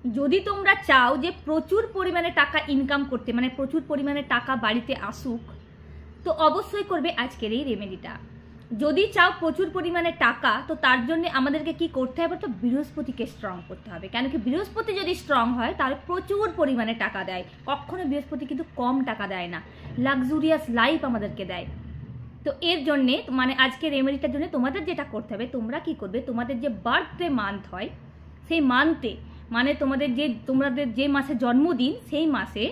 যদি তোমরা চাও যে প্রচুর পরিমাণে টাকা ইনকাম করতে, মানে প্রচুর পরিমাণে টাকা বাড়িতে আসুক, তো অবশ্যই করবে আজকের এই রেমেডিটা। যদি চাও প্রচুর পরিমাণে টাকা, তো তার জন্য আমাদেরকে কি করতে হবে, তো বৃহস্পতিকে স্ট্রং করতে হবে। কেন কি, বৃহস্পতি যদি স্ট্রং হয় তাহলে প্রচুর পরিমাণে টাকা দেয়। কখনো বৃহস্পতি কিন্তু কম টাকা দেয় না, লাক্সুরিয়াস লাইফ আমাদেরকে দেয়। তো এর জন্যে মানে আজকে রেমেডিটার জন্য তোমাদের যেটা করতে হবে, তোমরা কি করবে, তোমাদের যে বার্থডে মান্থ হয় সেই মান্থে, মানে তোমাদের যে মাসে জন্মদিন, সেই মাসে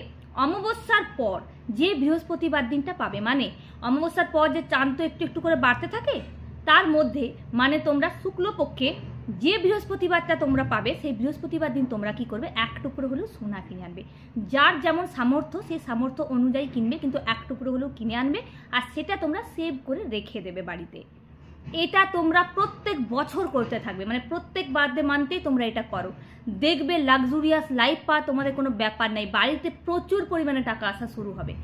অমাবস্যার পর যে বৃহস্পতিবার দিনটা পাবে, মানে অমাবস্যার পর যে চাঁদ তো একটু একটু করে বাড়তে থাকে, তার মধ্যে মানে তোমরা শুক্লপক্ষে যে বৃহস্পতিবারটা তোমরা পাবে, সেই বৃহস্পতিবার দিন তোমরা কি করবে, এক টুকরো হলেও সোনা কিনে আনবে। যার যেমন সামর্থ্য সেই সামর্থ্য অনুযায়ী কিনবে, কিন্তু এক টুকরো হলেও কিনে আনবে, আর সেটা তোমরা সেভ করে রেখে দেবে বাড়িতে। এটা তোমরা প্রত্যেক বছর করতে থাকবে, মানে প্রত্যেক বার্থডে মান্থেই তোমরা এটা করো, দেখবে লাক্সুরিয়াস লাইফ পাওয়া তোমাদের কোনো ব্যাপার নাই, বাড়িতে প্রচুর পরিমাণে টাকা আসা শুরু হবে।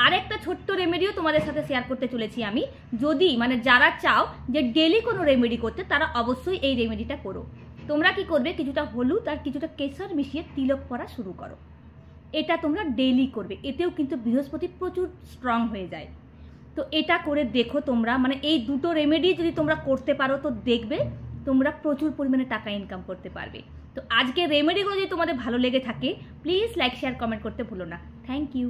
আরেকটা ছোট্ট রেমেডিও তোমাদের সাথে শেয়ার করতে চলেছি আমি। যদি মানে যারা চাও যে ডেলি কোনো রেমেডি করতে, তারা অবশ্যই এই রেমেডিটা করো। তোমরা কি করবে, কিছুটা হলুদ আর কিছুটা কেশর মিশিয়ে তিলক পরা শুরু করো। এটা তোমরা ডেলি করবে, এতেও কিন্তু বৃহস্পতি প্রচুর স্ট্রং হয়ে যায়। তো এটা করে দেখো তোমরা, মানে এই দুটো রেমেডি যদি তোমরা করতে পারো, তো দেখবে তোমরা প্রচুর পরিমাণে টাকা ইনকাম করতে পারবে। তো আজকে রেমেডিগুলো যদি তোমাদের ভালো লেগে থাকে, প্লিজ লাইক শেয়ার কমেন্ট করতে ভুলো না। Thank you.